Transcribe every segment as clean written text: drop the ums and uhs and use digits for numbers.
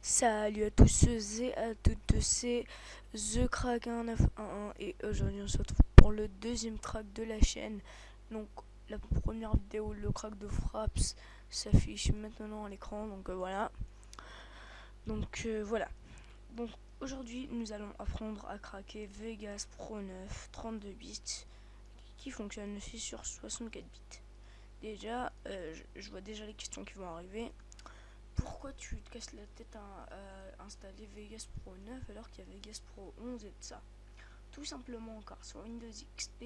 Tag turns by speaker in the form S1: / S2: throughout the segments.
S1: Salut à tous et à toutes, c'est TheCrack1911 et aujourd'hui on se retrouve pour le deuxième crack de la chaîne. Donc la première vidéo, le crack de Fraps, s'affiche maintenant à l'écran, donc voilà. Voilà. Donc aujourd'hui nous allons apprendre à craquer Vegas Pro 9 32 bits qui fonctionne aussi sur 64 bits. Déjà, je vois déjà les questions qui vont arriver. Pourquoi tu te casses la tête à installer Vegas Pro 9 alors qu'il y a Vegas Pro 11 et tout ça? Tout simplement car sur Windows XP,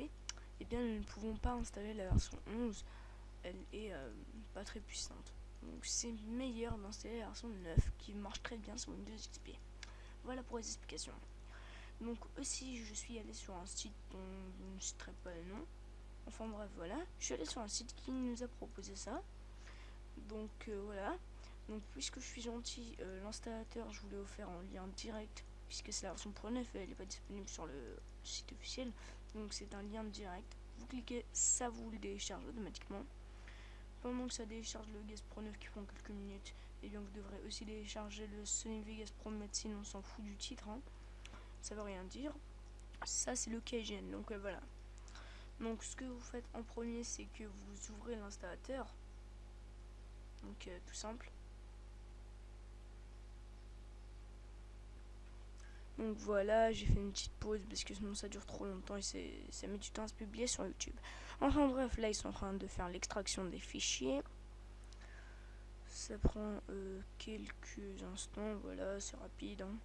S1: eh bien, nous ne pouvons pas installer la version 11. Elle est pas très puissante. Donc c'est meilleur d'installer la version 9 qui marche très bien sur Windows XP. Voilà pour les explications. Donc aussi je suis allé sur un site dont je ne citerai pas le nom. Enfin bref voilà, je suis allé sur un site qui nous a proposé ça. Donc voilà. Donc puisque je suis gentil, l'installateur je vous l'ai offert en lien direct puisque c'est la version Pro 9 et elle n'est pas disponible sur le site officiel. Donc c'est un lien direct. Vous cliquez, ça vous le décharge automatiquement. Pendant que ça décharge le Vegas Pro 9 qui prend quelques minutes, et bien vous devrez aussi décharger le Sony Vegas Pro Médecine, on s'en fout du titre, hein. Ça veut rien dire. Ça c'est le Keygen, donc voilà. Donc ce que vous faites en premier c'est que vous ouvrez l'installateur. Donc tout simple. Donc voilà, j'ai fait une petite pause parce que sinon ça dure trop longtemps et ça met du temps à se publier sur YouTube. Enfin bref, là ils sont en train de faire l'extraction des fichiers. Ça prend quelques instants, voilà, c'est rapide, hein.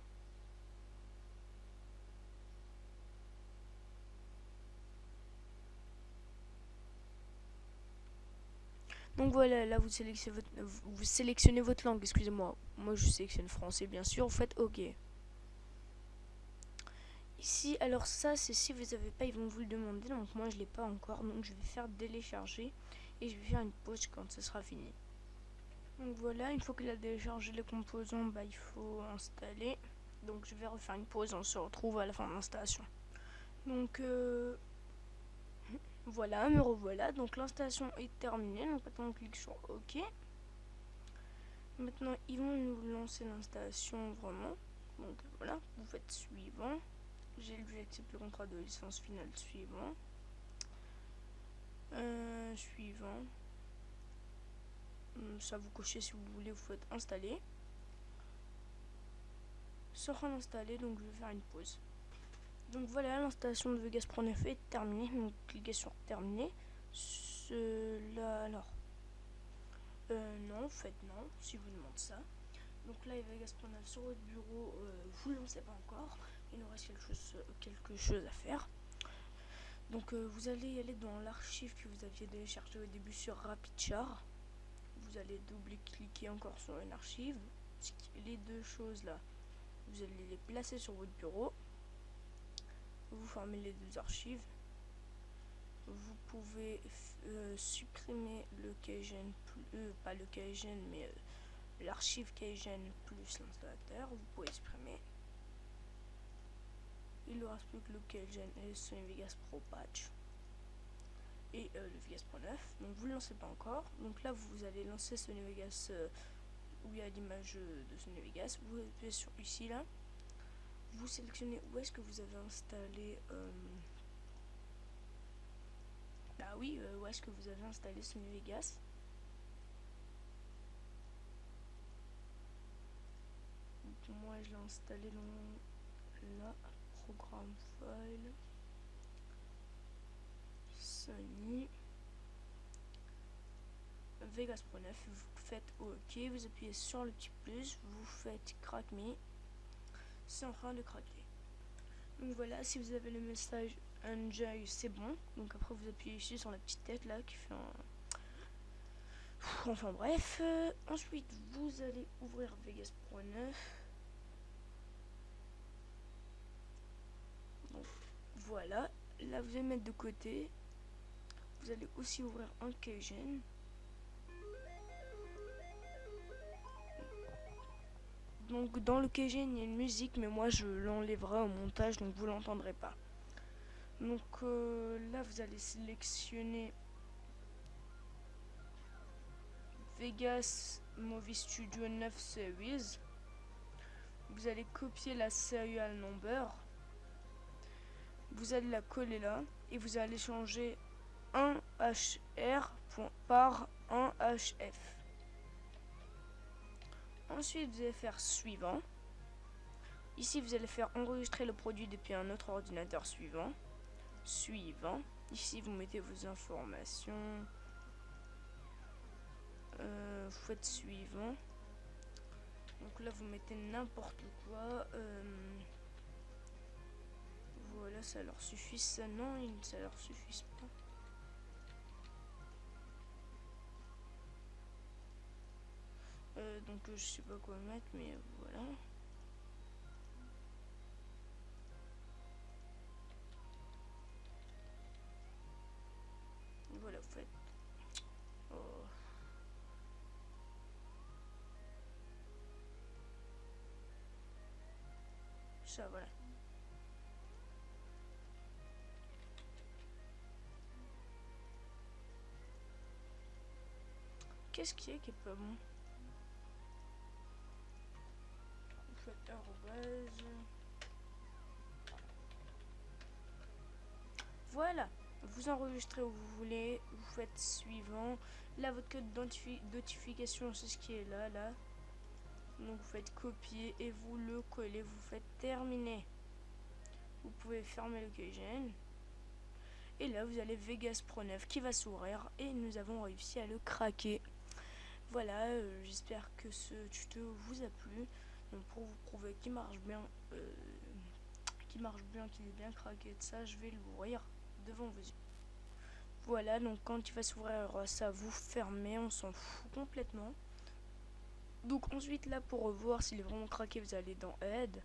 S1: Donc voilà, là vous sélectionnez votre langue, excusez-moi. Moi je sélectionne français bien sûr, vous faites OK. Ici, alors ça c'est si vous n'avez pas, ils vont vous le demander, donc moi je l'ai pas encore, donc je vais faire télécharger et je vais faire une pause quand ce sera fini. Donc voilà, une fois qu'il a déchargé les composants, il faut installer. Donc je vais refaire une pause, on se retrouve à la fin de l'installation. Donc voilà, me revoilà. Donc l'installation est terminée, donc maintenant on clique sur OK. Maintenant ils vont nous lancer l'installation vraiment. Donc voilà, vous faites suivant. J'ai lu, j'accepte le contrat de licence finale suivant. Suivant. Ça vous cochez si vous voulez, vous faites installer. Sera installé, donc je vais faire une pause. Donc voilà, l'installation de Vegas Pro 9 est terminée. Donc cliquez sur terminer. Cela alors. Non, faites non, si vous demandez ça. Donc là, il y a Vegas Pro 9 sur votre bureau. Vous ne le lancez pas encore. Il nous reste quelque chose à faire. Donc vous allez y aller dans l'archive que vous aviez téléchargé au début sur RapidChar. Vous allez double-cliquer encore sur une archive. Les deux choses là, vous allez les placer sur votre bureau. Vous formez les deux archives. Vous pouvez supprimer le Keygen, pas le Keygen, mais l'archive Keygen plus l'installateur. Vous pouvez supprimer. Il ne reste plus que le Keygen et le Sony Vegas Pro Patch. Et le Vegas Pro 9. Donc vous ne le lancez pas encore. Donc là, vous allez lancer Sony Vegas où il y a l'image de Sony Vegas. Vous appuyez sur ici là. Vous sélectionnez où est-ce que vous avez installé. Où est-ce que vous avez installé Sony Vegas. Donc, moi, je l'ai installé dans la programme file. Sony Vegas Pro 9, vous faites OK, vous appuyez sur le petit plus, vous faites crack me, c'est en train de craquer. Donc voilà, si vous avez le message Enjoy, c'est bon. Donc après vous appuyez ici sur la petite tête là qui fait un... Enfin bref, ensuite vous allez ouvrir Vegas Pro 9. Donc voilà, là vous allez mettre de côté. Vous allez aussi ouvrir un Keygen. Donc dans le Keygen il y a une musique, mais moi je l'enlèverai au montage, donc vous l'entendrez pas. Donc là vous allez sélectionner Vegas Movie Studio 9 Series. vous allez copier la serial number, vous allez la coller là et vous allez changer 1HR par 1HF. Ensuite, vous allez faire suivant. Ici, vous allez faire enregistrer le produit depuis un autre ordinateur suivant. Suivant. Ici, vous mettez vos informations. Vous faites suivant. Donc là, vous mettez n'importe quoi. Voilà, ça leur suffit. Ça, non, ça leur suffit pas. Donc je sais pas quoi mettre, mais voilà. Voilà, vous faites. Oh. Ça, voilà. Qu'est-ce qui est pas bon? Vous faites arrobase. Voilà. Vous enregistrez où vous voulez. Vous faites suivant. Là, votre code d'authentification, c'est ce qui est là, là. Donc, vous faites copier et vous le collez. Vous faites terminer. Vous pouvez fermer l'occasion. Et là, vous avez Vegas Pro 9 qui va s'ouvrir et nous avons réussi à le craquer. Voilà, j'espère que ce tuto vous a plu. Donc pour vous prouver qu'il marche bien, qu'il est bien craqué de ça, je vais l'ouvrir devant vos yeux. Voilà, donc quand il va s'ouvrir, ça vous fermez, on s'en fout complètement. Donc ensuite là, pour voir s'il est vraiment craqué, vous allez dans Aide.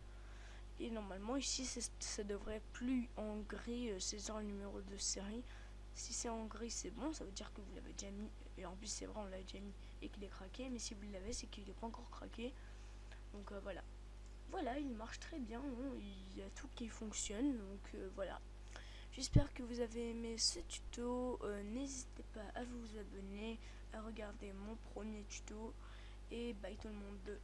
S1: Et normalement ici, ça devrait plus en gris, saisir le numéro de série. Si c'est en gris, c'est bon, ça veut dire que vous l'avez déjà mis. Et en plus, c'est vrai, on l'a déjà mis et qu'il est craqué. Mais si vous l'avez, c'est qu'il n'est pas encore craqué. Donc voilà. Voilà, il marche très bien. Hein, il y a tout qui fonctionne. Donc voilà. J'espère que vous avez aimé ce tuto. N'hésitez pas à vous abonner, à regarder mon premier tuto. Et bye tout le monde.